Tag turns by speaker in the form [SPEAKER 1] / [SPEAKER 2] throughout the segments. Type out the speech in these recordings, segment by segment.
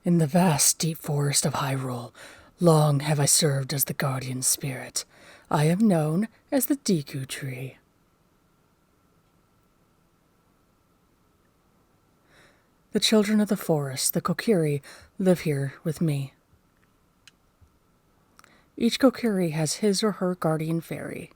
[SPEAKER 1] In the vast, deep forest of Hyrule, long have I served as the guardian spirit. I am known as the Deku Tree. The children of the forest, the Ocari, live here with me. Each Ocari has his or her guardian fairy.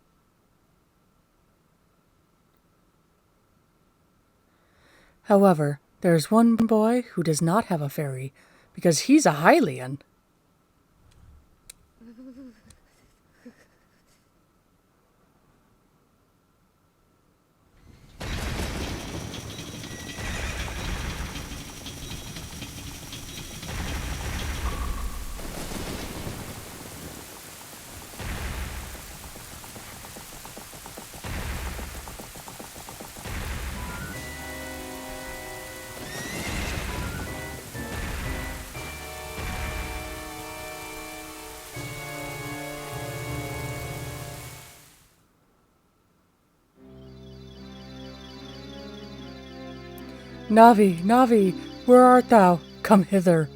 [SPEAKER 1] However, there is one boy who does not have a fairy, because he's a Hylian. Navi, Navi, where art thou? Come hither.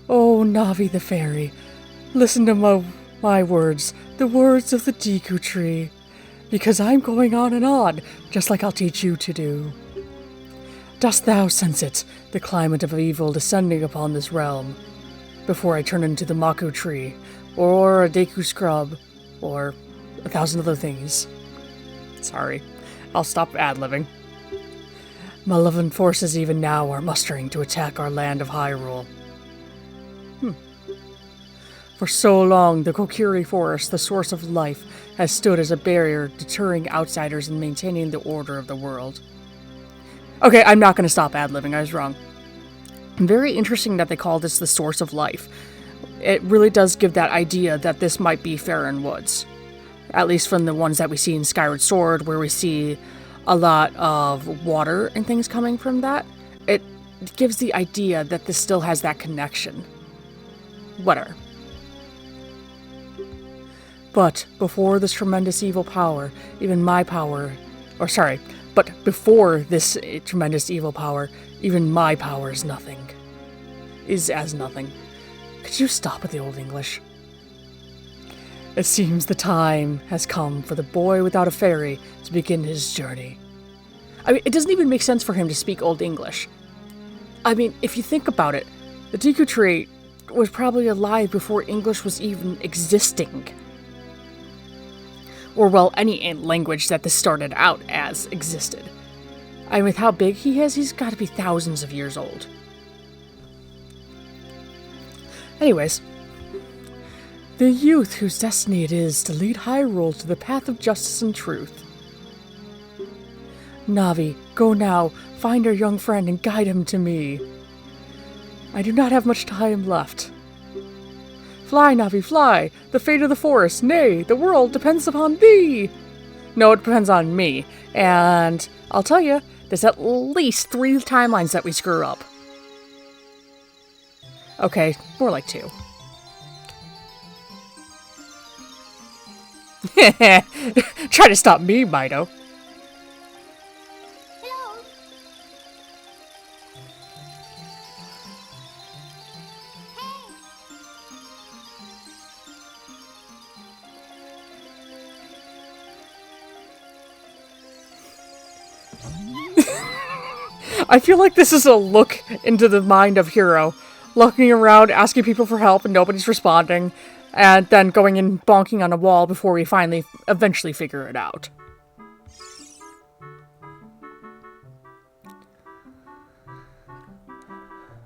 [SPEAKER 1] Oh, Navi the fairy, listen to my words, the words of the Deku Tree, because I'm going on and on, just like I'll teach you to do. Dost thou sense it, the climate of evil descending upon this realm, before I turn into the Mako Tree, or a Deku Scrub, or 1,000 other things. Sorry, I'll stop ad-libbing. Malevolent forces even now are mustering to attack our land of Hyrule. For so long, the Ocari Forest, the source of life, has stood as a barrier deterring outsiders and maintaining the order of the world. Okay, I'm not going to stop ad-libbing, I was wrong. Very interesting that they call this the source of life. It really does give that idea that this might be Faron Woods. At least from the ones that we see in Skyward Sword, where we see a lot of water and things coming from that. It gives the idea that this still has that connection. Whatever. But before this tremendous evil power, even my power, but before this tremendous evil power, even my power is nothing. Is as nothing. Could you stop with the Old English? It seems the time has come for the boy without a fairy to begin his journey. I mean, it doesn't even make sense for him to speak Old English. I mean, if you think about it, the Deku Tree was probably alive before English was even existing. Or, well, any language that this started out as existed. I mean, with how big he is, he's got to be thousands of years old. Anyways, the youth whose destiny it is to lead Hyrule to the path of justice and truth. Navi, go now, find our young friend and guide him to me. I do not have much time left. Fly, Navi, fly! The fate of the forest, nay, the world depends upon thee! No, it depends on me, and I'll tell you, there's at least 3 timelines that we screw up. Okay, more like 2. Try to stop me, Mido.
[SPEAKER 2] Hello.
[SPEAKER 1] I feel like this is a look into the mind of Hero. Looking around, asking people for help, and nobody's responding. And then going and bonking on a wall before we finally, eventually figure it out.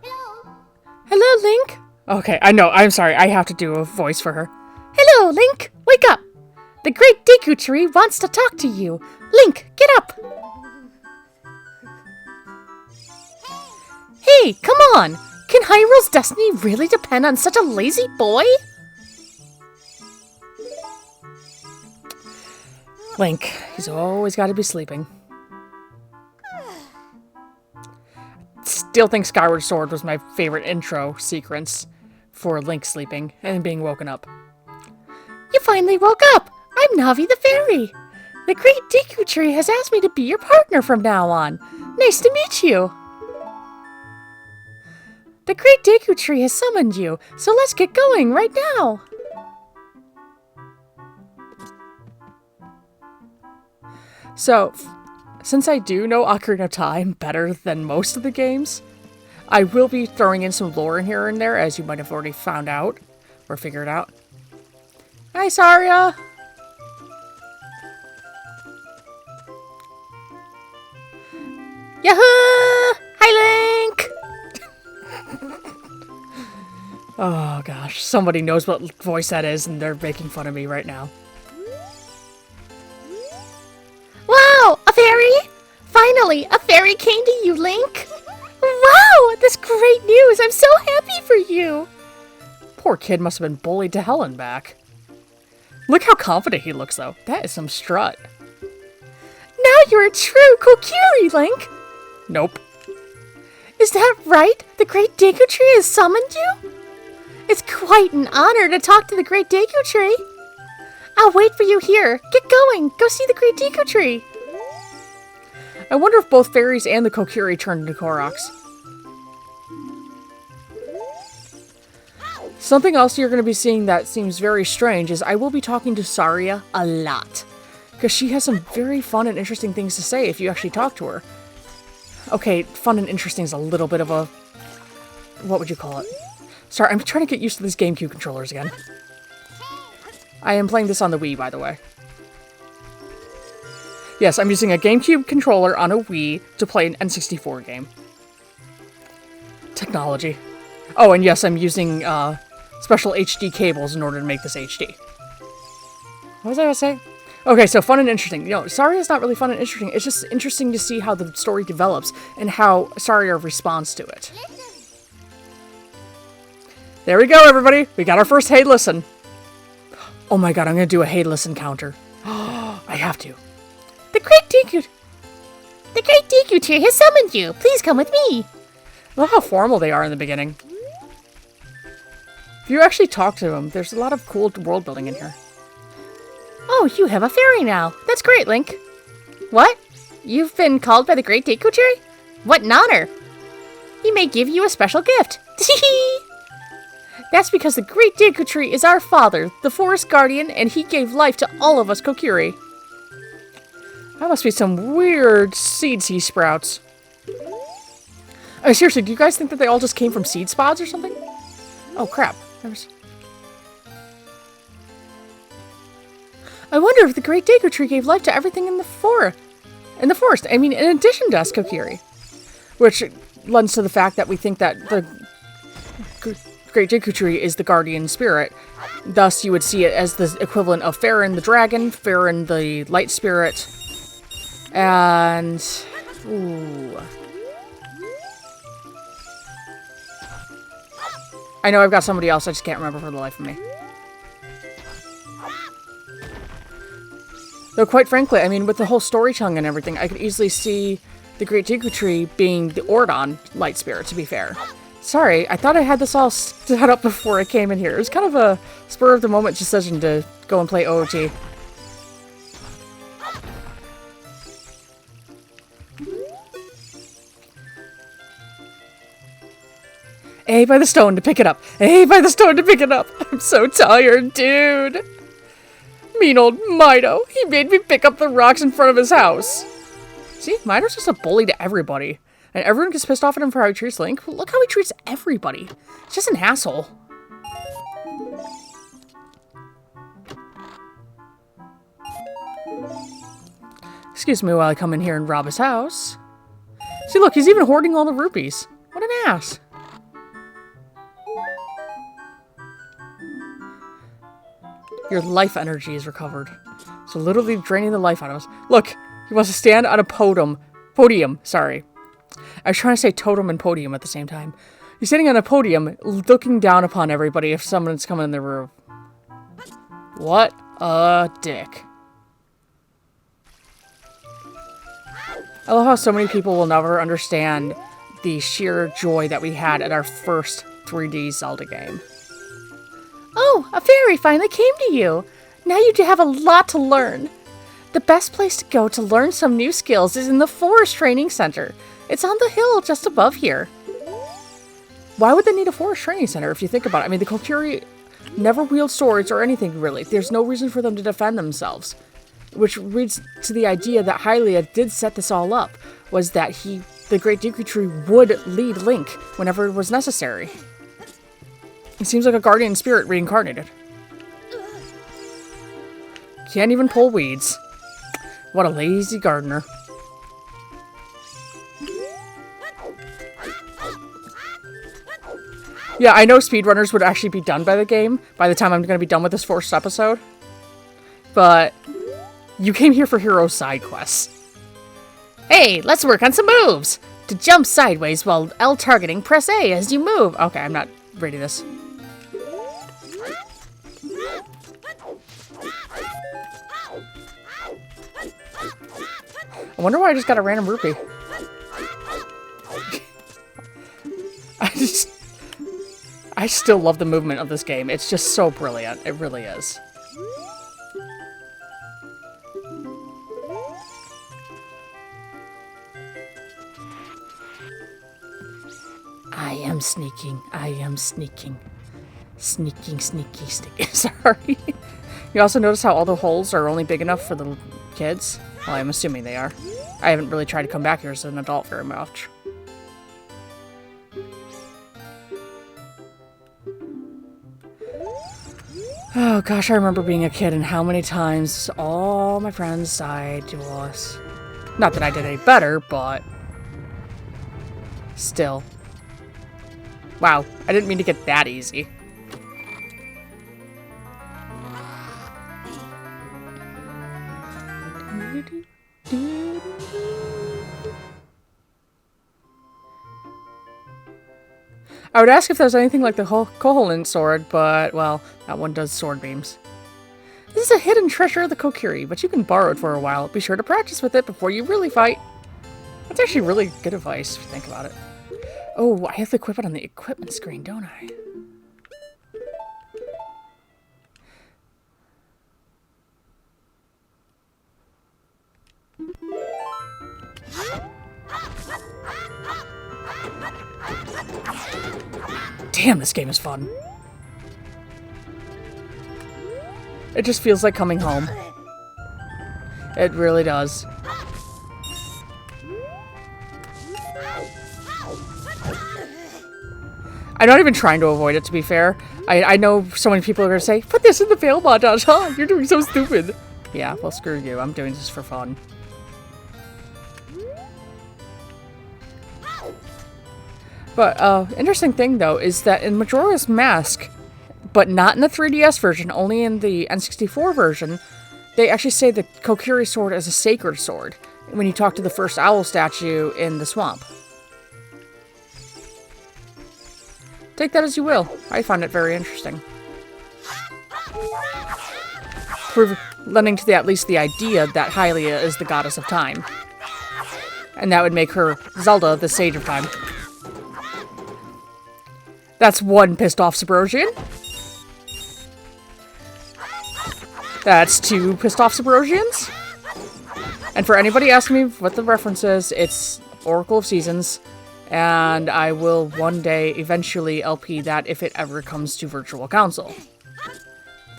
[SPEAKER 2] Hello.
[SPEAKER 1] Hello, Link? Okay, I know, I'm sorry, I have to do a voice for her. Hello, Link! Wake up! The great Deku Tree wants to talk to you. Link, get up! Hey, come on! Can Hyrule's destiny really depend on such a lazy boy? Link, he's always got to be sleeping. Still think Skyward Sword was my favorite intro sequence for Link sleeping and being woken up. You finally woke up! I'm Navi the Fairy! The great Deku Tree has asked me to be your partner from now on. Nice to meet you. The great Deku Tree has summoned you, so let's get going right now. So, since I do know Ocarina of Time better than most of the games, I will be throwing in some lore in here and there, as you might have already found out, or figured out. Hi, Saria! Yahoo! Hi, Link! Oh gosh, somebody knows what voice that is and they're making fun of me right now. Wow! A fairy? Finally, a fairy came to you, Link! Wow! That's great news! I'm so happy for you! Poor kid must have been bullied to hell and back. Look how confident he looks, though. That is some strut. Now you're a true Kokiri, Link! Nope. Is that right? The Great Deku Tree has summoned you? It's quite an honor to talk to the Great Deku Tree. I'll wait for you here. Get going. Go see the Great Deku Tree. I wonder if both fairies and the Kokiri turned into Koroks. Something else you're going to be seeing that seems very strange is I will be talking to Saria a lot. Because she has some very fun and interesting things to say if you actually talk to her. Okay, fun and interesting is a little bit of a... what would you call it? Sorry, I'm trying to get used to these GameCube controllers again. I am playing this on the Wii, by the way. Yes, I'm using a GameCube controller on a Wii to play an N64 game. Technology. Oh, and yes, I'm using special HD cables in order to make this HD. What was I going to say? Okay, so fun and interesting. You know, Saria is not really fun and interesting. It's just interesting to see how the story develops and how Saria responds to it. There we go, everybody. We got our first Hey Listen. Oh my god, I'm going to do a Hey Listen counter. I have to. The Great Deku Tree has summoned you. Please come with me. Look how formal they are in the beginning. If you actually talk to them, there's a lot of cool world building in here. Oh, you have a fairy now. That's great, Link. What? You've been called by the Great Deku Tree? What an honor. He may give you a special gift. That's because the Great Deku Tree is our father, the Forest Guardian, and he gave life to all of us Kokiri. That must be some weird seeds he sprouts. Oh, seriously, do you guys think that they all just came from seed pods or something? Oh, crap. I wonder if the Great Deku Tree gave life to everything in the forest. I mean, in addition to us Kokiri. Which lends to the fact that we think that the Great Deku Tree is the guardian spirit. Thus, you would see it as the equivalent of Farron the dragon, Farron the light spirit, and... ooh. I know I've got somebody else, I just can't remember for the life of me. Though quite frankly, I mean, with the whole storytelling and everything, I could easily see the Great Deku Tree being the Ordon light spirit, to be fair. Sorry, I thought I had this all set up before I came in here. It was kind of a spur-of-the-moment decision to go and play OoT. A by the stone to pick it up. A by the stone to pick it up. I'm so tired, dude. Mean old Mido. He made me pick up the rocks in front of his house. See, Mido's just a bully to everybody. And everyone gets pissed off at him for how he treats Link. Look how he treats everybody. He's just an asshole. Excuse me while I come in here and rob his house. See, look, he's even hoarding all the rupees. What an ass. Your life energy is recovered. So literally draining the life out of us. Look, he wants to stand on a podium, sorry. I was trying to say totem and podium at the same time. He's sitting on a podium, looking down upon everybody if someone's coming in the room. What a dick. I love how so many people will never understand the sheer joy that we had at our first 3D Zelda game. Oh, a fairy finally came to you. Now you have a lot to learn. The best place to go to learn some new skills is in the Forest Training Center. It's on the hill just above here. Why would they need a Forest Training Center if you think about it? I mean, the Ocari never wield swords or anything, really. There's no reason for them to defend themselves. Which leads to the idea that Hylia did set this all up, was that the Great Deku Tree, would lead Link whenever it was necessary. It seems like a guardian spirit reincarnated. Can't even pull weeds. What a lazy gardener. Yeah, I know speedrunners would actually be done by the game by the time I'm going to be done with this first episode. But you came here for hero side quests. Hey, let's work on some moves! To jump sideways while L targeting, press A as you move. Okay, I'm not reading this. I wonder why I just got a random rupee. I still love the movement of this game. It's just so brilliant. It really is. I am sneaking. I am sneaking. Sneaking, sneaky, sneaky. Sorry. You also notice how all the holes are only big enough for the kids? Well, I'm assuming they are. I haven't really tried to come back here as an adult very much. Oh gosh, I remember being a kid and how many times all my friends died to us. Not that I did any better, but still. Wow, I didn't mean to get that easy. I would ask if there's anything like the Koholint sword, but, well, that one does sword beams. This is a hidden treasure of the Kokiri, but you can borrow it for a while. Be sure to practice with it before you really fight. That's actually really good advice, if you think about it. Oh, I have to equip it on the equipment screen, don't I? Damn, this game is fun. It just feels like coming home. It really does. I'm not even trying to avoid it, to be fair. I know so many people are going to say, put this in the fail montage, huh? You're doing so stupid. Yeah, well, screw you. I'm doing this for fun. But, interesting thing, though, is that in Majora's Mask, but not in the 3DS version, only in the N64 version, they actually say the Kokiri sword is a sacred sword when you talk to the first owl statue in the swamp. Take that as you will. I find it very interesting. Lending to at least the idea that Hylia is the goddess of time. And that would make her Zelda the sage of time. That's one pissed off Subrosian. That's two pissed off Subrosians. And for anybody asking me what the reference is, it's Oracle of Seasons. And I will one day eventually LP that if it ever comes to Virtual Console.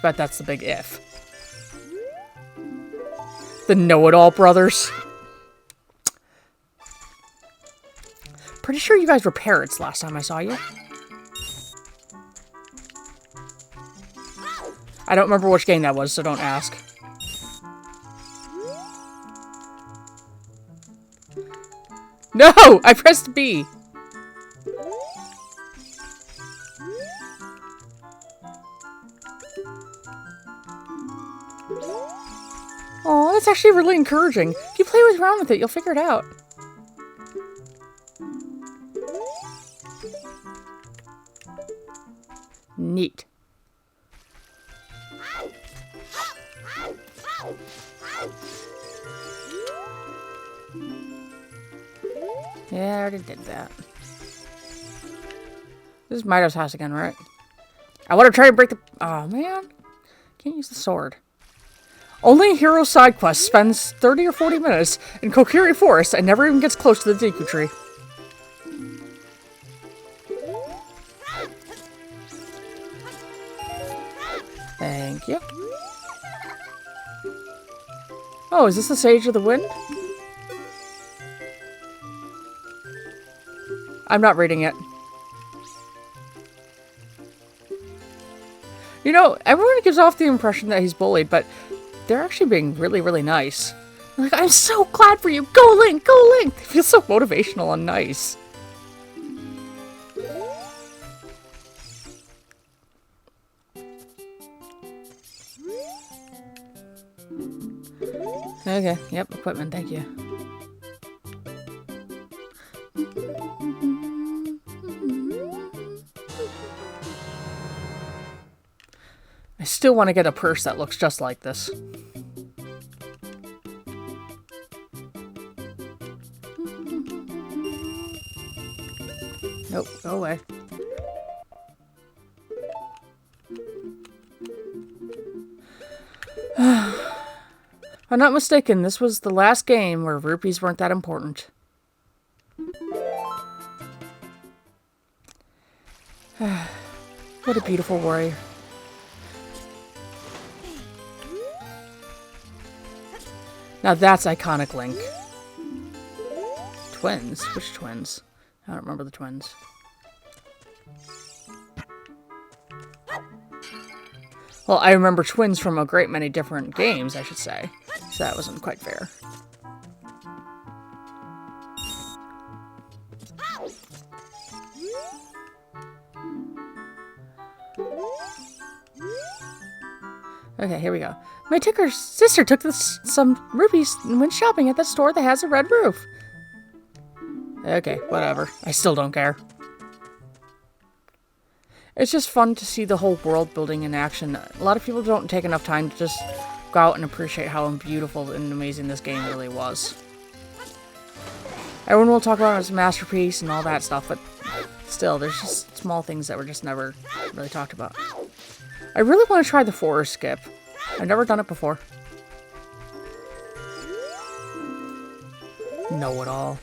[SPEAKER 1] But that's the big if. The know-it-all brothers. Pretty sure you guys were parrots last time I saw you. I don't remember which game that was, so don't ask. No! I pressed B! Oh, that's actually really encouraging. If you play around with it, you'll figure it out. Neat. Yeah, I already did that. This is Mido's house again, right? I want to try to break the... Oh, man. Can't use the sword. Only hero side quest spends 30 or 40 minutes in Ocari Forest and never even gets close to the Deku Tree. Thank you. Oh, is this the Sage of the Wind? I'm not reading it. You know, everyone gives off the impression that he's bullied, but they're actually being really, really nice. Like, I'm so glad for you! Go Link! Go Link! They feel so motivational and nice. Okay, yep, equipment, thank you. I still want to get a purse that looks just like this. Nope, go away. If I'm not mistaken, this was the last game where rupees weren't that important. What a beautiful warrior. Now that's iconic Link. Twins? Which twins? I don't remember the twins. Well, I remember twins from a great many different games, I should say. So that wasn't quite fair. Okay, here we go. My sister took some rupees and went shopping at the store that has a red roof. Okay, whatever. I still don't care. It's just fun to see the whole world building in action. A lot of people don't take enough time to just go out and appreciate how beautiful and amazing this game really was. Everyone will talk about it as a masterpiece and all that stuff, but still, there's just small things that were just never really talked about. I really want to try the forest skip. I've never done it before. Know-it-all.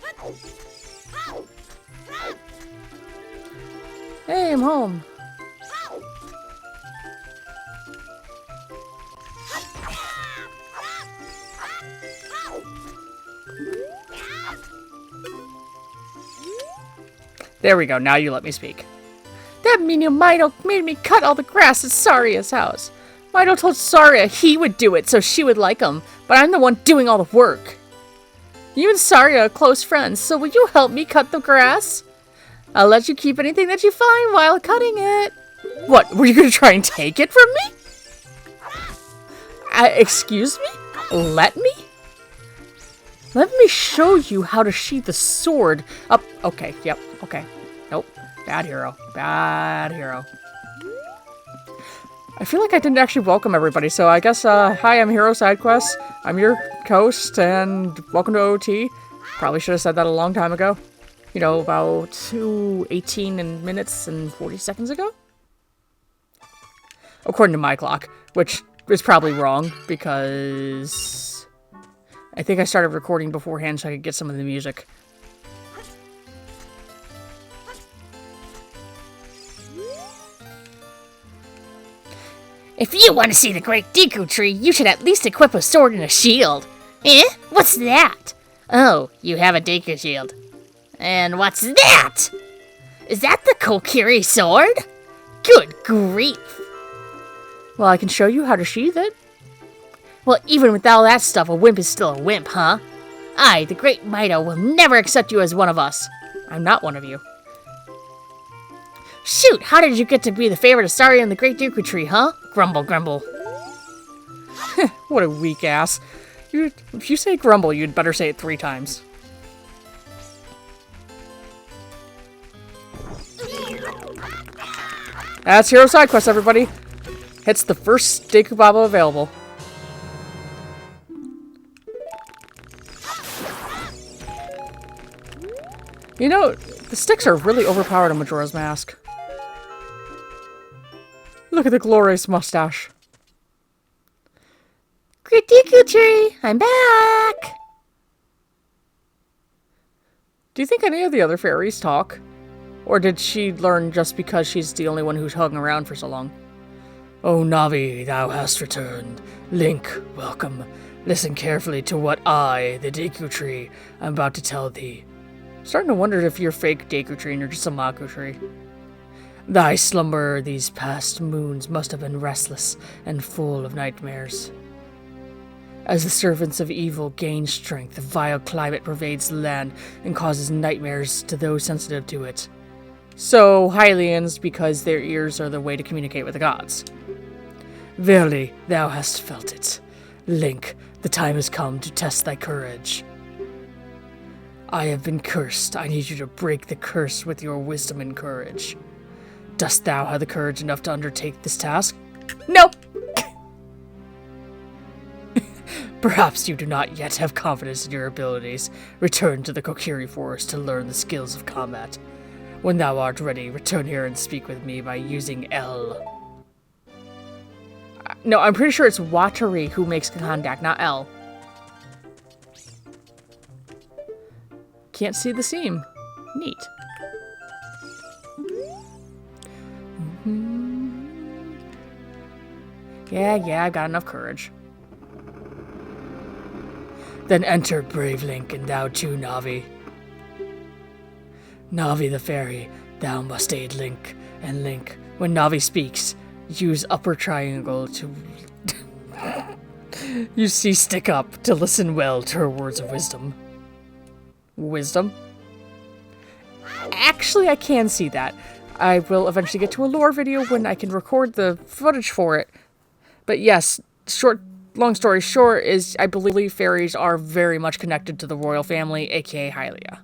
[SPEAKER 1] Hey, I'm home. There we go, now you let me speak. That meanie Mito made me cut all the grass at Saria's house. Mito told Saria he would do it so she would like him, but I'm the one doing all the work. You and Saria are close friends, so will you help me cut the grass? I'll let you keep anything that you find while cutting it. What, were you going to try and take it from me? Excuse me? Let me? Let me show you how to sheath the sword. Up. Okay, yep, okay. Nope. Bad hero. Bad hero. I feel like I didn't actually welcome everybody, so I guess, hi, I'm Hero Side Quest. I'm your host, and welcome to OoT. Probably should have said that a long time ago. You know, about 18 minutes and 40 seconds ago? According to my clock, which is probably wrong, because I think I started recording beforehand so I could get some of the music.
[SPEAKER 2] If you want to see the Great Deku Tree, you should at least equip a sword and a shield. Eh? What's that? Oh, you have a Deku shield. And what's that? Is that the Ocari sword? Good grief.
[SPEAKER 1] Well, I can show you how to sheath it.
[SPEAKER 2] Well, even with all that stuff, a wimp is still a wimp, huh? I, the Great Mito, will never accept you as one of us.
[SPEAKER 1] I'm not one of you.
[SPEAKER 2] Shoot, how did you get to be the favorite of Saria and the Great Deku Tree, huh? Grumble, grumble.
[SPEAKER 1] What a weak ass. If you say grumble, you'd better say it 3 times. That's Hero Side Quest, everybody. It's the first Deku Baba available. You know, the sticks are really overpowered in Majora's Mask. Look at the glorious mustache.
[SPEAKER 2] Great Deku Tree, I'm back!
[SPEAKER 1] Do you think any of the other fairies talk? Or did she learn just because she's the only one who's hung around for so long? Oh, Navi, thou hast returned. Link, welcome. Listen carefully to what I, the Deku Tree, am about to tell thee. Starting to wonder if you're fake Deku Tree and you're just a Maku Tree. Thy slumber these past moons must have been restless and full of nightmares. As the servants of evil gain strength, a vile climate pervades the land and causes nightmares to those sensitive to it. So, Hylians, because their ears are the way to communicate with the gods. Verily, thou hast felt it. Link, the time has come to test thy courage. I have been cursed. I need you to break the curse with your wisdom and courage. Dost thou have the courage enough to undertake this task? No! Perhaps you do not yet have confidence in your abilities. Return to the Ocari forest to learn the skills of combat. When thou art ready, return here and speak with me by using L. No, I'm pretty sure it's Watari who makes contact, not L. Can't see the seam. Neat. Yeah, I've got enough courage. Then enter, brave Link, and thou too, Navi. Navi the fairy, thou must aid Link. And Link, when Navi speaks, use upper triangle to... You see stick up to listen well to her words of wisdom. Wisdom? Actually, I can see that. I will eventually get to a lore video when I can record the footage for it. But yes, long story short is I believe fairies are very much connected to the royal family, aka Hylia.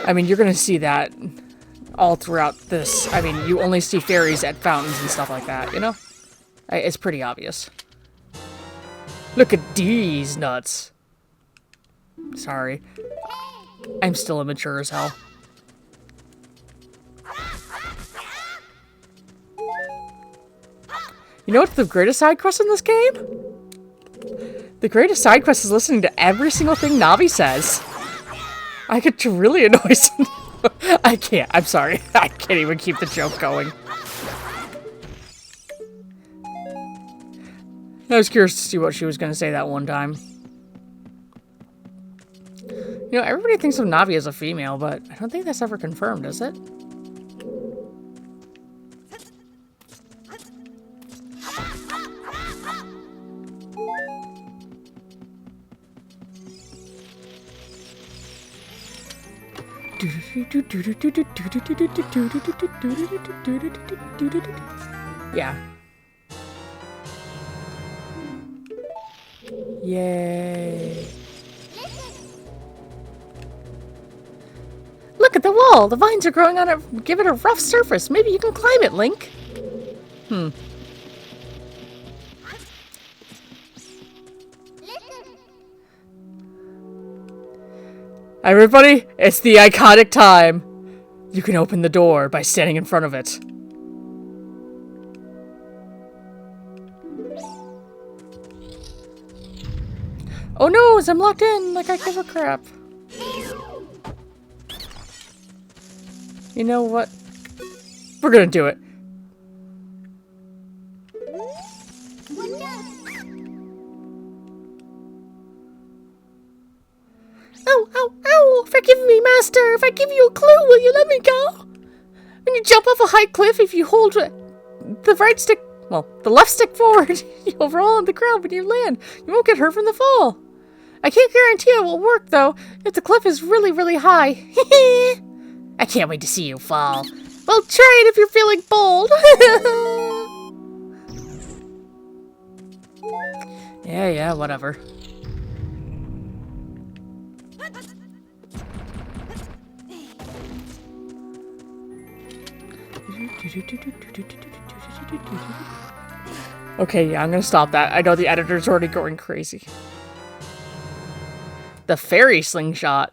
[SPEAKER 1] I mean, you're going to see that all throughout this. I mean, you only see fairies at fountains and stuff like that, you know? It's pretty obvious. Look at these nuts. Sorry. I'm still immature as hell. You know what's the greatest side quest in this game? The greatest side quest is listening to every single thing Navi says. I get to really annoy some... I can't. I'm sorry. I can't even keep the joke going. I was curious to see what she was going to say that one time. You know, everybody thinks of Navi as a female, but I don't think that's ever confirmed, is it? Yeah. Yay. Look at the wall! The vines are growing on it. Give it a rough surface. Maybe you can climb it, Link. Everybody, it's the iconic time. You can open the door by standing in front of it. Oh no, I'm locked in like I give a crap. You know what? We're gonna do it. Ow! Forgive me, master. If I give you a clue, will you let me go? When you jump off a high cliff, if you hold the right stick, well, the left stick forward, you'll roll on the ground when you land. You won't get hurt from the fall. I can't guarantee it will work, though, if the cliff is really, really high.
[SPEAKER 2] I can't wait to see you fall.
[SPEAKER 1] Well, try it if you're feeling bold. Yeah, whatever. Okay, yeah, I'm gonna stop that. I know the editor's already going crazy. The fairy slingshot.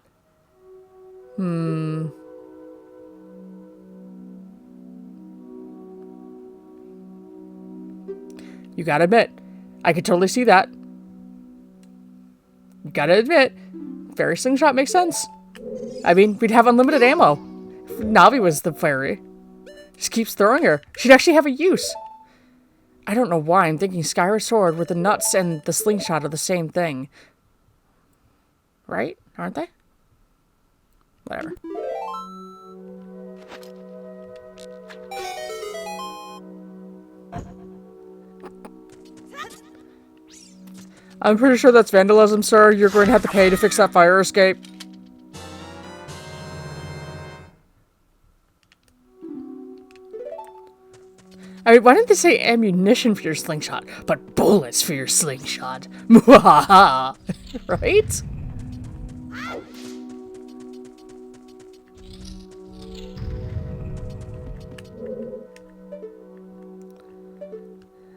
[SPEAKER 1] You gotta admit, I could totally see that. You gotta admit, fairy slingshot makes sense. I mean, we'd have unlimited ammo. If Navi was the fairy. Just keeps throwing her. She'd actually have a use. I don't know why I'm thinking Skyward Sword with the nuts and the slingshot are the same thing. Right? Aren't they? Whatever. I'm pretty sure that's vandalism, sir. You're going to have to pay to fix that fire escape. I mean, why didn't they say ammunition for your slingshot, but bullets for your slingshot? Mwahaha! Right?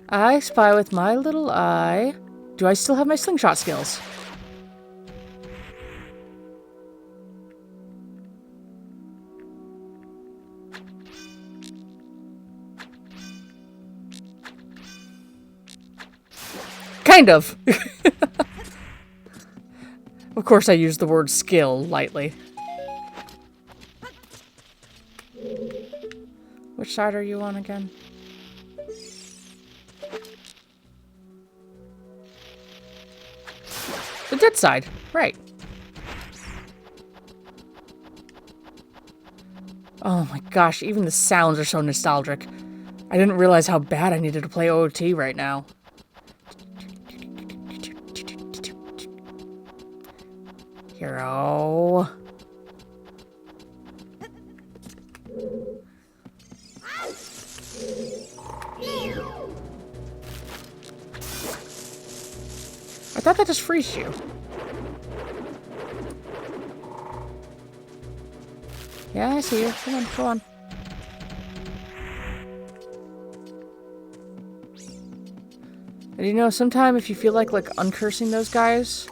[SPEAKER 1] I spy with my little eye. Do I still have my slingshot skills? Kind of. Of course I use the word skill lightly. Which side are you on again? The dead side, right. Oh my gosh, even the sounds are so nostalgic. I didn't realize how bad I needed to play OoT right now. Hero. I thought that just freezed you. Yeah, I see you. Come on, come on. And you know, sometime if you feel like uncursing those guys,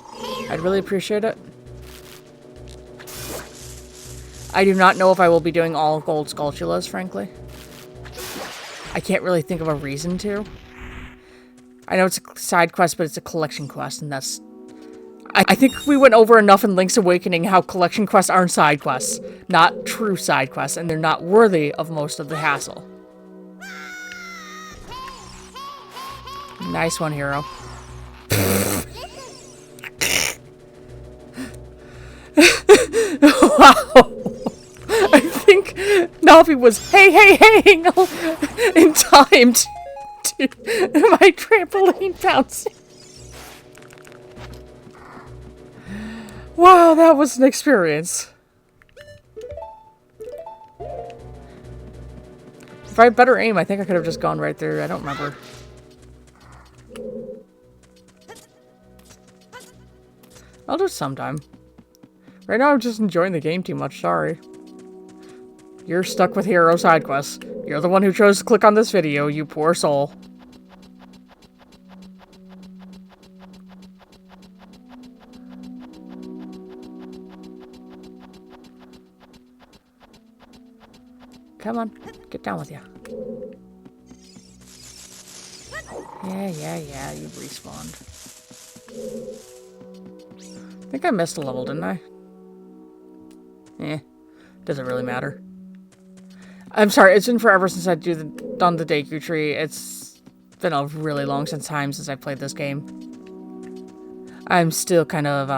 [SPEAKER 1] I'd really appreciate it. I do not know if I will be doing all gold Skulltulas, frankly. I can't really think of a reason to. I know it's a side quest, but it's a collection quest, and that's... I think we went over enough in Link's Awakening how collection quests aren't side quests, not true side quests, and they're not worthy of most of the hassle. Nice one, hero. Wow. I think Navi was hey in time to my trampoline bouncing. Wow, that was an experience. If I had better aim, I think I could have just gone right there. I don't remember. I'll do it sometime. Right now, I'm just enjoying the game too much. Sorry. You're stuck with hero side quests. You're the one who chose to click on this video, you poor soul. Come on, get down with ya. Yeah, you respawned. I think I missed a level, didn't I? Doesn't really matter. I'm sorry, it's been forever since I've done the Deku Tree. It's been a really long time since I played this game. I'm still kind of,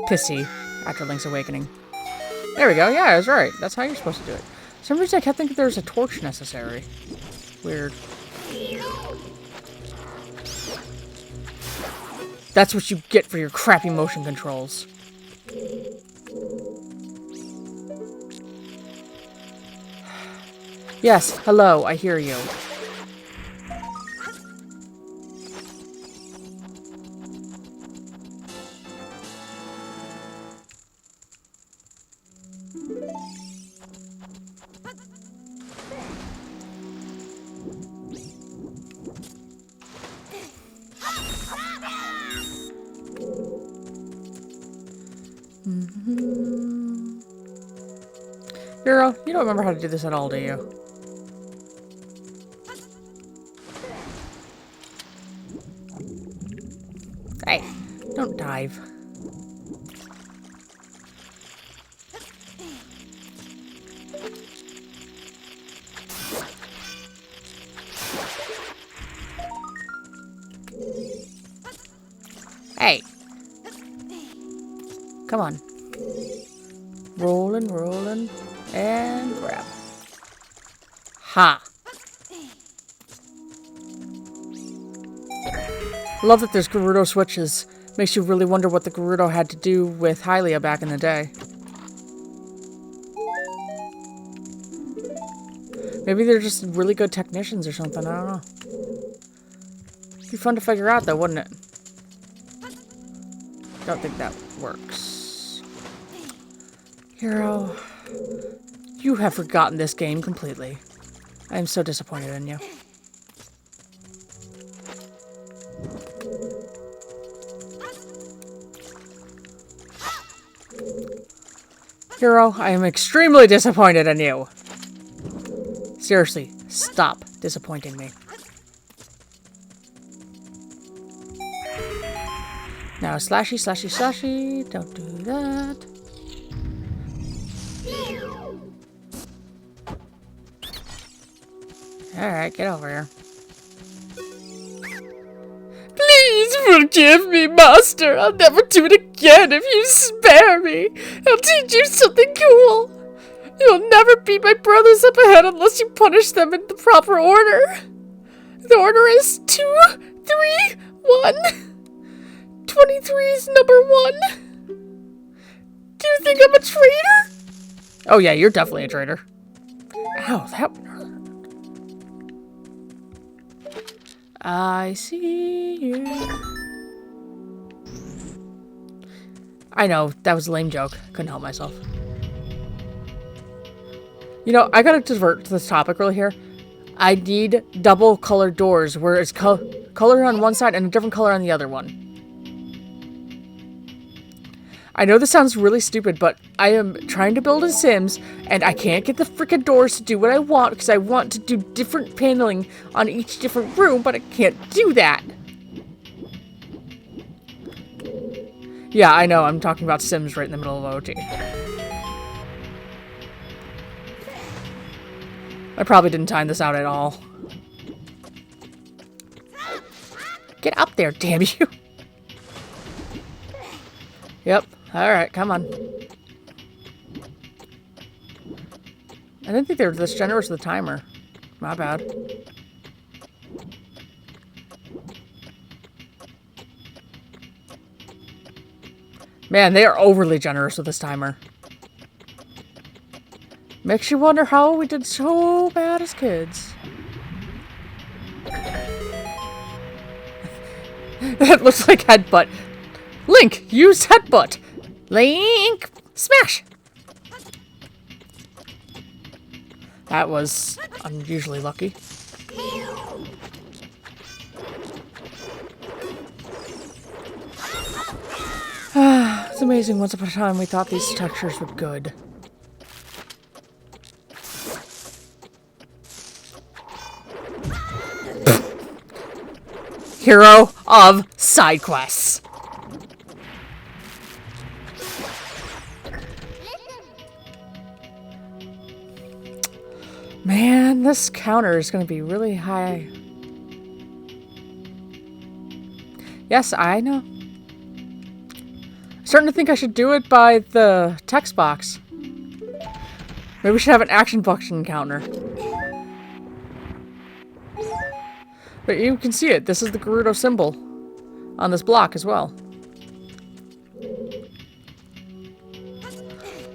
[SPEAKER 1] pissy after Link's Awakening. There we go, yeah, I was right. That's how you're supposed to do it. For some reason I kept thinking there was a torch necessary. Weird. That's what you get for your crappy motion controls. Yes, hello, I hear you. Hero, you don't remember how to do this at all, do you? Don't dive. Hey. Come on. Rolling, rolling, and grab. Ha! Love that there's Gerudo switches. Makes you really wonder what the Gerudo had to do with Hylia back in the day. Maybe they're just really good technicians or something, I don't know. It'd be fun to figure out though, wouldn't it? Don't think that works. Hero, you have forgotten this game completely. I am so disappointed in you. Hero, I am extremely disappointed in you. Seriously, stop disappointing me. Now, slashy, slashy, slashy. Don't do that. Alright, get over here. Please forgive me, Master. I'll never do it again if you spare me. I'll teach you something cool. You'll never beat my brothers up ahead unless you punish them in the proper order. The order is 2, 3, 1. 23 is number 1. Do you think I'm a traitor? Oh yeah, you're definitely a traitor. Ow, that one hurt. I see you. I know, that was a lame joke. Couldn't help myself. You know, I gotta divert to this topic really here. I need double colored doors where it's color on one side and a different color on the other one. I know this sounds really stupid, but I am trying to build a Sims, and I can't get the freaking doors to do what I want because I want to do different paneling on each different room, but I can't do that. Yeah, I know, I'm talking about Sims right in the middle of OT. I probably didn't time this out at all. Get up there, damn you. Yep. Alright, come on. I didn't think they were this generous with the timer. My bad. Man, they are overly generous with this timer. Makes you wonder how we did so bad as kids. That looks like headbutt. Link, use headbutt. Link, smash. That was unusually lucky. It's amazing. Once upon a time, we thought these textures were good. Hero of side quests. Man, this counter is going to be really high. Yes, I know. Starting to think I should do it by the text box. Maybe we should have an action function counter. But you can see it. This is the Gerudo symbol on this block as well.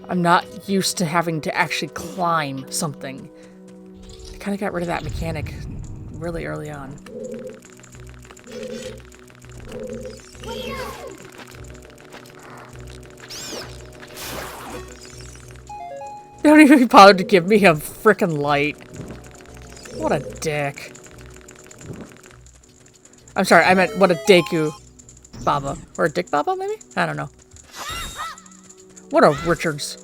[SPEAKER 1] I'm not used to having to actually climb something. I kind of got rid of that mechanic really early on. They don't even bother to give me a frickin' light. What a dick. I'm sorry, I meant what a Deku Baba. Or a Dick Baba, maybe? I don't know. What a Richards.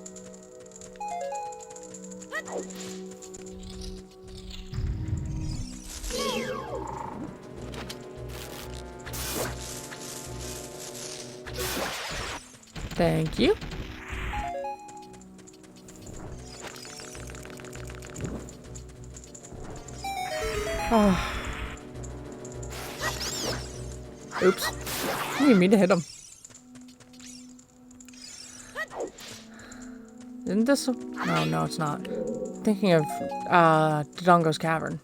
[SPEAKER 1] Thank you. Oh. Oops. I didn't mean to hit him. Isn't this a... No, no, it's not. Thinking of, Dodongo's Cavern.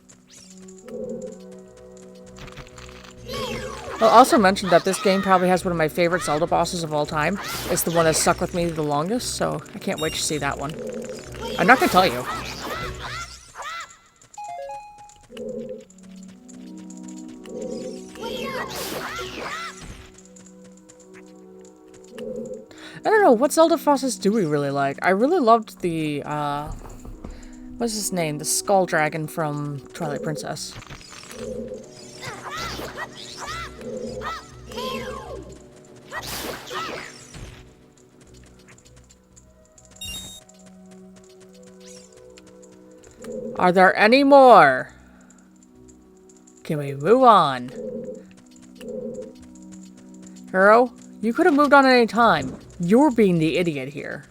[SPEAKER 1] I'll also mention that this game probably has one of my favorite Zelda bosses of all time. It's the one that stuck with me the longest, so I can't wait to see that one. I'm not gonna tell you. I don't know, what Zelda bosses do we really like? I really loved the, what's his name? The Skull Dragon from Twilight Princess. Are there any more? Can we move on? Hero, you could have moved on at any time. You're being the idiot here.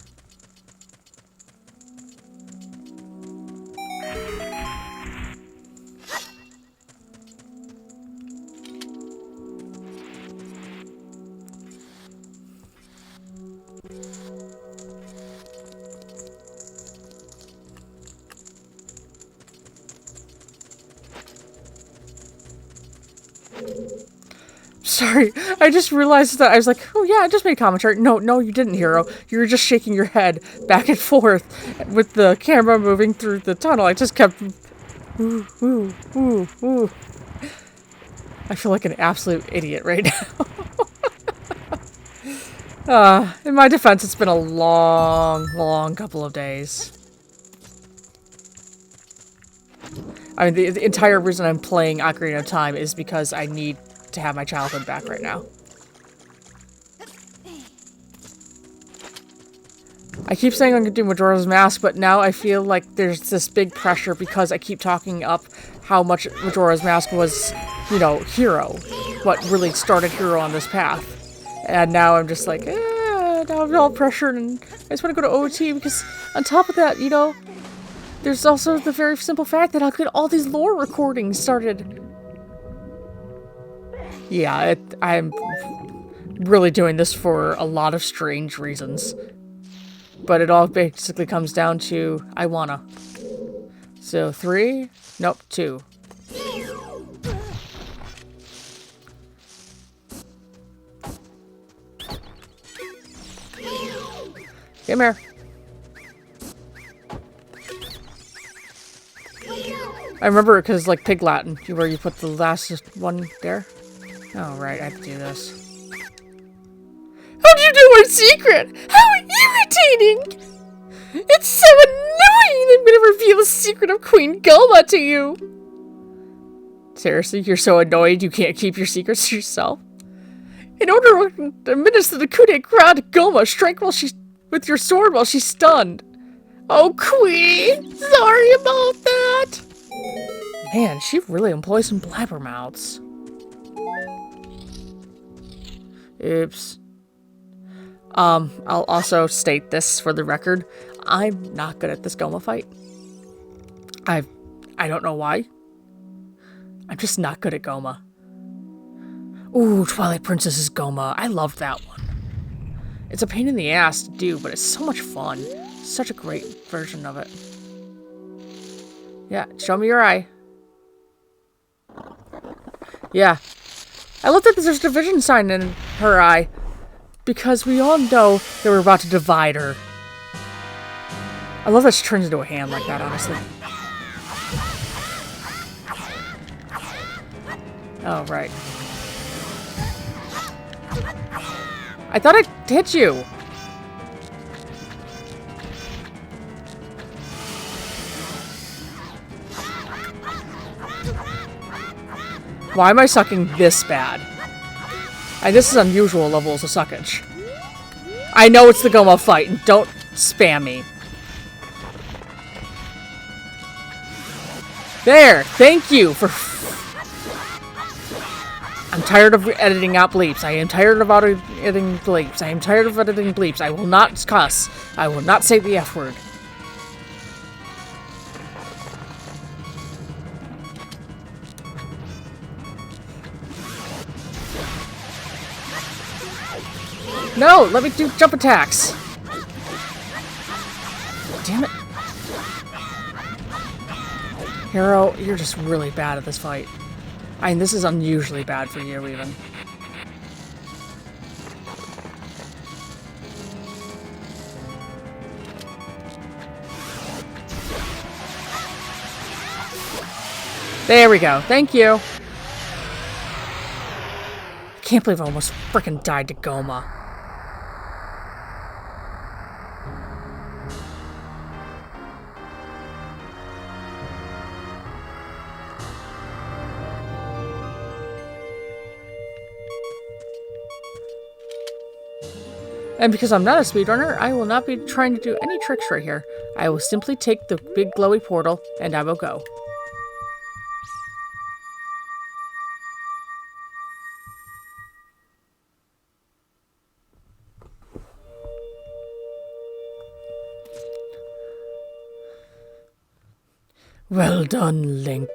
[SPEAKER 1] Sorry, I just realized that I was like, oh yeah, I just made commentary. No, no, you didn't, Hero. You were just shaking your head back and forth with the camera moving through the tunnel. I just kept... Ooh, ooh, ooh, ooh. I feel like an absolute idiot right now. In my defense, it's been a long, long couple of days. I mean, the entire reason I'm playing Ocarina of Time is because I need to have my childhood back right now. I keep saying I'm gonna do Majora's Mask, but now I feel like there's this big pressure because I keep talking up how much Majora's Mask was, you know, Hero. What really started Hero on this path. And now I'm just like, now I'm all pressured and I just want to go to OoT because on top of that, you know, there's also the very simple fact that I'll get all these lore recordings started. Yeah, I'm really doing this for a lot of strange reasons. But it all basically comes down to, I wanna. So 3, nope, 2. Come here. I remember it because, like, Pig Latin, where you put the last one there. Oh, right, I have to do this. How'd you know my secret? How irritating! It's so annoying! I'm gonna reveal the secret of Queen Gohma to you! Seriously, you're so annoyed you can't keep your secrets to yourself? In order to administer the coup de grace to Gohma, strike while she's with your sword while she's stunned. Oh, Queen! Sorry about that! Man, she really employs some blabbermouths. Oops. I'll also state this for the record. I'm not good at this Gohma fight. I don't know why. I'm just not good at Gohma. Ooh, Twilight Princess's Gohma. I loved that one. It's a pain in the ass to do, but it's so much fun. Such a great version of it. Yeah, show me your eye. Yeah. I love that there's a division sign in her eye. Because we all know that we're about to divide her. I love that she turns into a hand like that, honestly. Oh, right. I thought I hit you! Why am I sucking this bad? And this is unusual levels of suckage. I know it's the Gohma fight, and don't spam me. There! Thank you for... I'm tired of editing out bleeps. I am tired of editing bleeps. I am tired of editing bleeps. I will not cuss. I will not say the F word. No, let me do jump attacks. Damn it. Hero, you're just really bad at this fight. I mean, this is unusually bad for you, even. There we go. Thank you. I can't believe I almost frickin' died to Gohma. And because I'm not a speedrunner, I will not be trying to do any tricks right here. I will simply take the big glowy portal, and I will go. Well done, Link.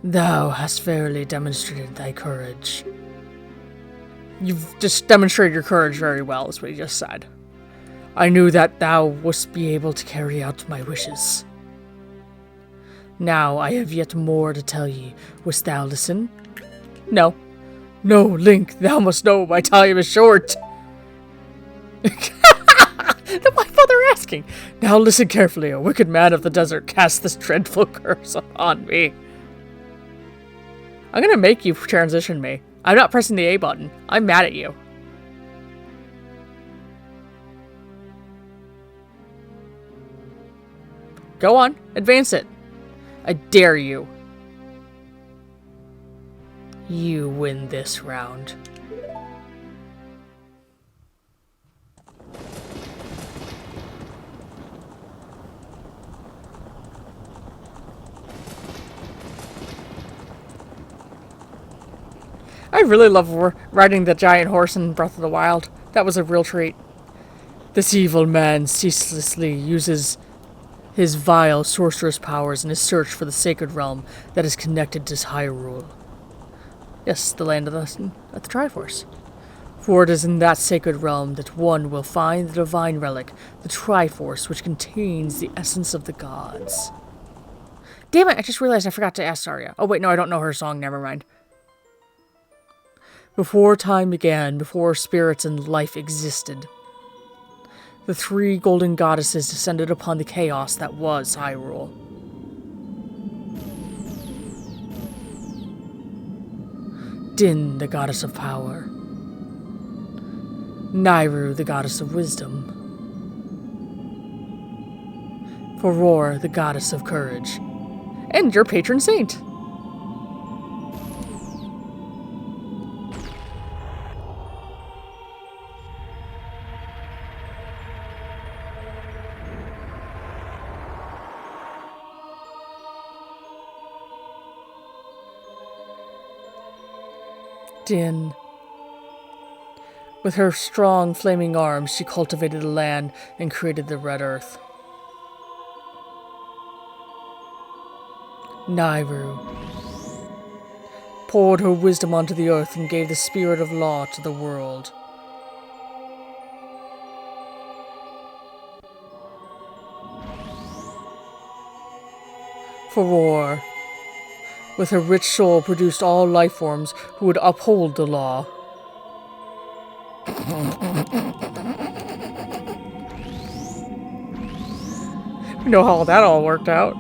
[SPEAKER 1] Thou hast fairly demonstrated thy courage. You've just demonstrated your courage very well, is what he just said. I knew that thou wouldst be able to carry out my wishes. Now I have yet more to tell ye. Wouldst thou listen? No. No, Link, thou must know my time is short. Why bother asking? Now listen carefully, a wicked man of the desert cast this dreadful curse upon me. I'm gonna make you transition me. I'm not pressing the A button. I'm mad at you. Go on, advance it. I dare you. You win this round. I really love riding the giant horse in Breath of the Wild. That was a real treat. This evil man ceaselessly uses his vile sorcerous powers in his search for the sacred realm that is connected to Hyrule. Yes, the land of the Triforce. For it is in that sacred realm that one will find the divine relic, the Triforce, which contains the essence of the gods. Damn it, I just realized I forgot to ask Saria. Oh wait, no, I don't know her song, never mind. Before time began, before spirits and life existed, the three golden goddesses descended upon the chaos that was Hyrule. Din, the goddess of power. Nayru, the goddess of wisdom. Farore, the goddess of courage. And your patron saint. Din. With her strong, flaming arms, she cultivated the land and created the Red Earth. Nayru poured her wisdom onto the earth and gave the spirit of law to the world. Farore, with her rich soul, produced all life forms who would uphold the law. You know how that all worked out.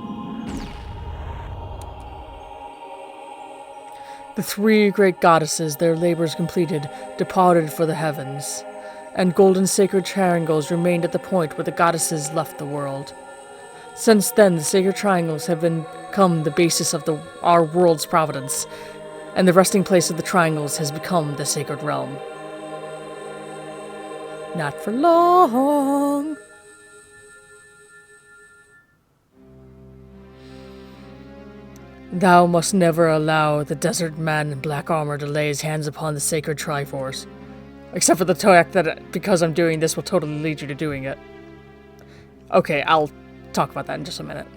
[SPEAKER 1] The three great goddesses, their labors completed, departed for the heavens, and golden sacred triangles remained at the point where the goddesses left the world. Since then, the sacred triangles have become the basis of our world's providence, and the resting place of the triangles has become the sacred realm. Not for long. Thou must never allow the desert man in black armor to lay his hands upon the sacred Triforce. Except for the fact that because I'm doing this will totally lead you to doing it. Okay, I'll talk about that in just a minute.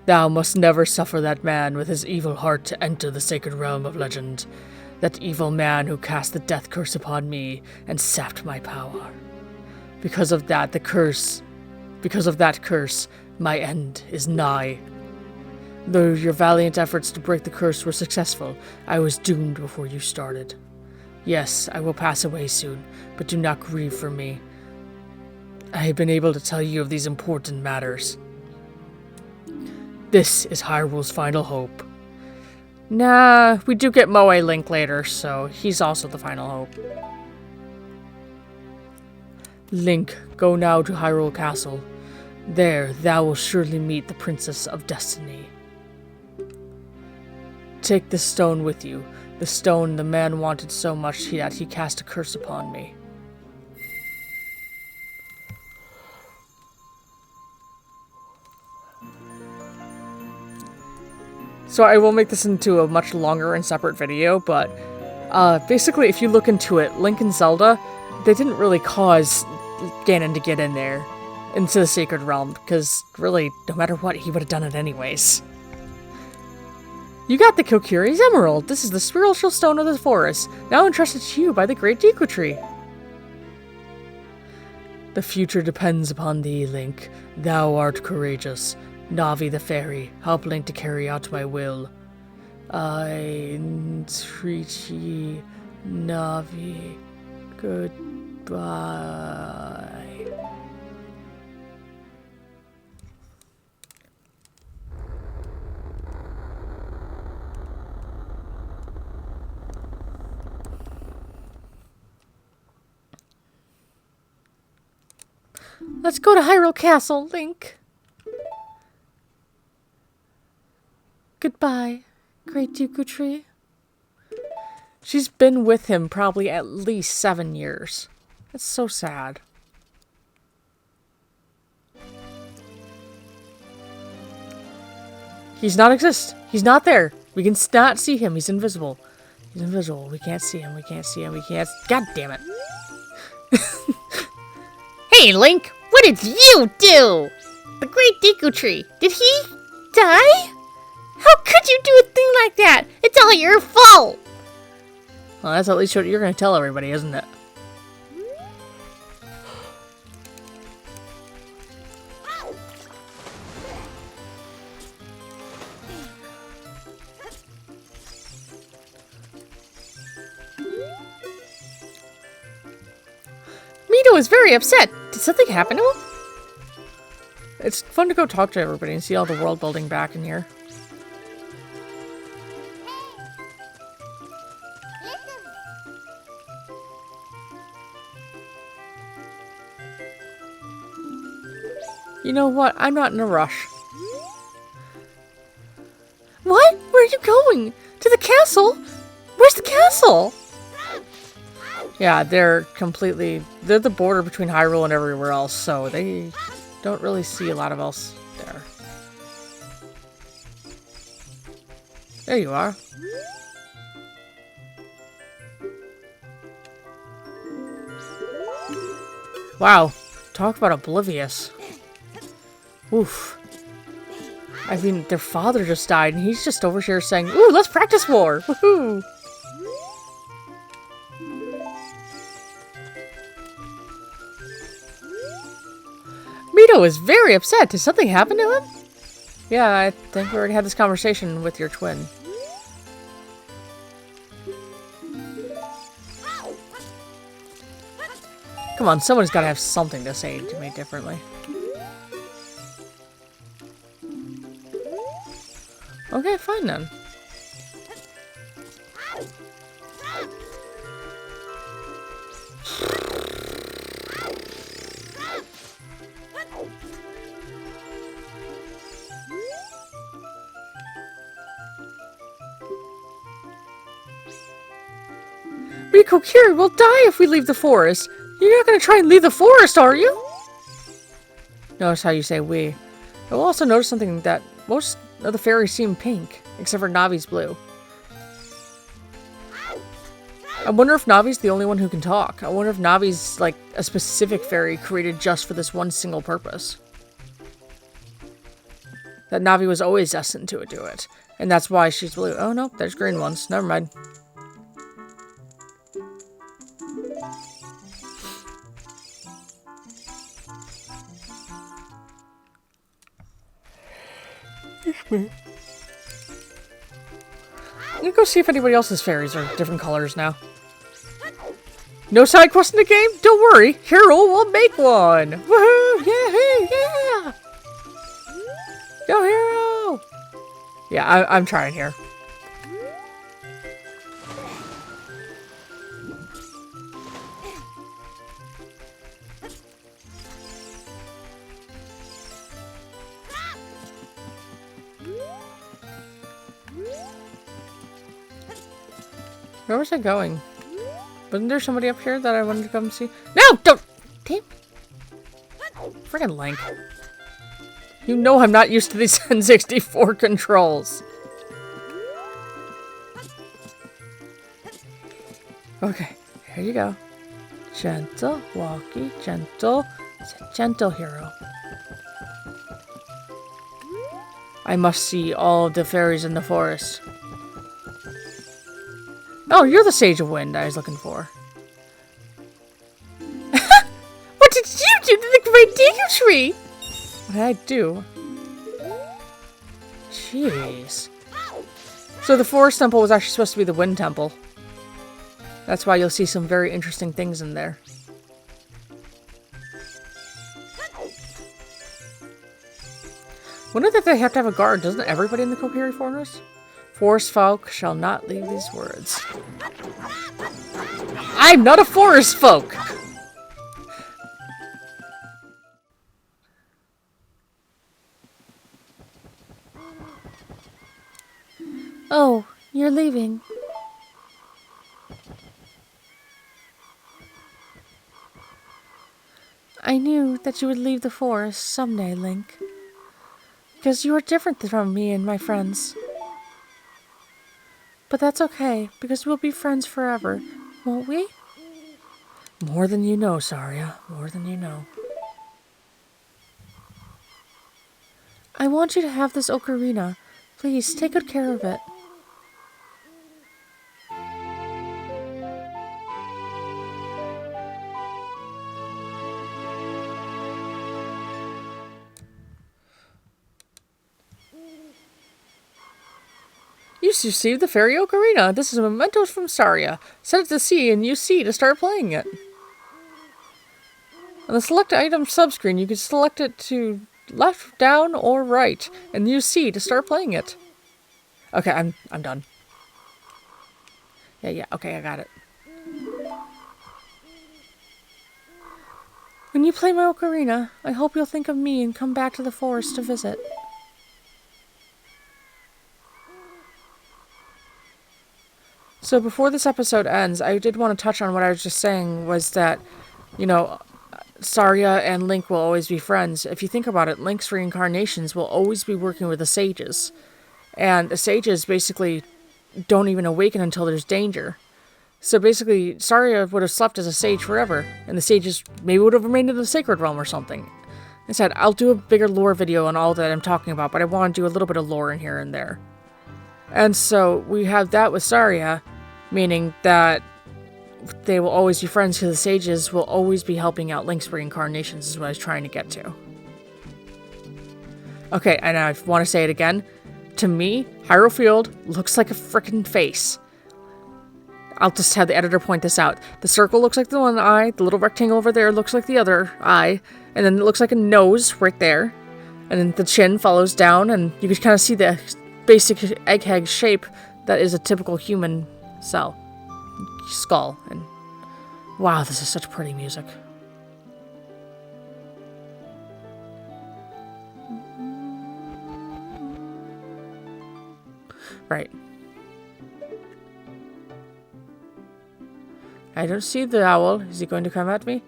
[SPEAKER 1] Thou must never suffer that man with his evil heart to enter the sacred realm of legend. That evil man who cast the death curse upon me and sapped my power. Because of that curse, my end is nigh. Though your valiant efforts to break the curse were successful, I was doomed before you started. Yes, I will pass away soon, but do not grieve for me. I have been able to tell you of these important matters. This is Hyrule's final hope. Nah, we do get Moe Link later, so he's also the final hope. Link, go now to Hyrule Castle. There, thou wilt surely meet the Princess of Destiny. Take this stone with you, the stone the man wanted so much that he cast a curse upon me. So I will make this into a much longer and separate video, but basically if you look into it, Link and Zelda, they didn't really cause Ganon to get in there, into the Sacred Realm, because really, no matter what, he would have done it anyways. You got the Kokiri's Emerald. This is the spiritual stone of the forest, now entrusted to you by the Great Deku Tree. The future depends upon thee, Link. Thou art courageous. Navi the fairy, help Link to carry out my will. I entreat ye, Navi. Goodbye. Let's go to Hyrule Castle, Link. Goodbye, Great Deku Tree. She's been with him probably at least 7 years. That's so sad. He's not exist. He's not there. We can not see him. He's invisible. He's invisible. We can't see him. We can't see him. We can't. God damn it.
[SPEAKER 2] Hey, Link, what did you do? The Great Deku Tree, did he die? How could you do a thing like that? It's all your fault.
[SPEAKER 1] Well, that's at least what you're going to tell everybody, isn't it? Mito is very upset. Did something happen to him? It's fun to go talk to everybody and see all the world building back in here. You know what? I'm not in a rush. What? Where are you going? To the castle? Where's the castle? Yeah, they're the border between Hyrule and everywhere else, so they don't really see a lot of else there. There you are. Wow, talk about oblivious. Oof. I mean, their father just died, and he's just over here saying, "Ooh, let's practice war! Woohoo!" Mito is very upset. Did something happen to him? Yeah, I think we already had this conversation with your twin. Come on, someone's got to have something to say to me differently. Okay, fine then. Ocari will die if we leave the forest. You're not going to try and leave the forest, are you? Notice how you say we. I will also notice something that most of the fairies seem pink, except for Navi's blue. I wonder if Navi's the only one who can talk. I wonder if Navi's like a specific fairy created just for this one single purpose. That Navi was always destined to do it. And that's why she's blue. Oh no, there's green ones. Never mind. I'm gonna go see if anybody else's fairies are different colors now. No side quest in the game? Don't worry, Hero will make one! Woohoo! Yeah! Go Hero! Yeah, I'm trying here. Where was I going? Wasn't there somebody up here that I wanted to come see? No! Don't! Damn! Friggin' Link. You know I'm not used to these N64 controls. Okay, here you go. Gentle, walkie, gentle. It's a gentle hero. I must see all of the fairies in the forest. Oh, you're the Sage of Wind I was looking for. What did you do to the Great Deku Tree? What did I do? Jeez. So the Forest Temple was actually supposed to be the Wind Temple. That's why you'll see some very interesting things in there. Wouldn't that they have to have a guard? Doesn't everybody in the Kokiri Forest? Forest folk shall not leave these words. I'm not a forest folk! Oh, you're leaving. I knew that you would leave the forest someday, Link. Because you are different from me and my friends. But that's okay, because we'll be friends forever, won't we? More than you know, Saria. More than you know. I want you to have this ocarina. Please, take good care of it. You received the fairy ocarina. This is a memento from Saria. Set it to C and use C to start playing it. On the select item subscreen, you can select it to left, down, or right, and use C to start playing it. Okay, I'm done. Yeah, okay, I got it. When you play my ocarina, I hope you'll think of me and come back to the forest to visit. So before this episode ends, I did want to touch on what I was just saying, was that, you know, Saria and Link will always be friends. If you think about it, Link's reincarnations will always be working with the sages. And the sages basically don't even awaken until there's danger. So basically, Saria would have slept as a sage forever, and the sages maybe would have remained in the sacred realm or something. I said, I'll do a bigger lore video on all that I'm talking about, but I want to do a little bit of lore in here and there. And so we have that with Saria, meaning that they will always be friends because the sages will always be helping out Link's reincarnations, is what I was trying to get to. Okay, and I want to say it again. To me, Hyrule Field looks like a frickin' face. I'll just have the editor point this out. The circle looks like the one eye, the little rectangle over there looks like the other eye, and then it looks like a nose right there. And then the chin follows down, and you can kind of see the basic egghead shape that is a typical human skull. And wow, this is such pretty music. Right. I don't see the owl. Is he going to come at me?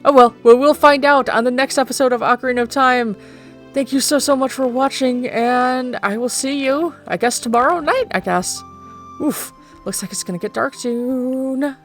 [SPEAKER 1] Oh well, we'll find out on the next episode of Ocarina of Time. Thank you so much for watching, and I will see you, I guess, tomorrow night, I guess. Oof. Looks like it's gonna get dark soon.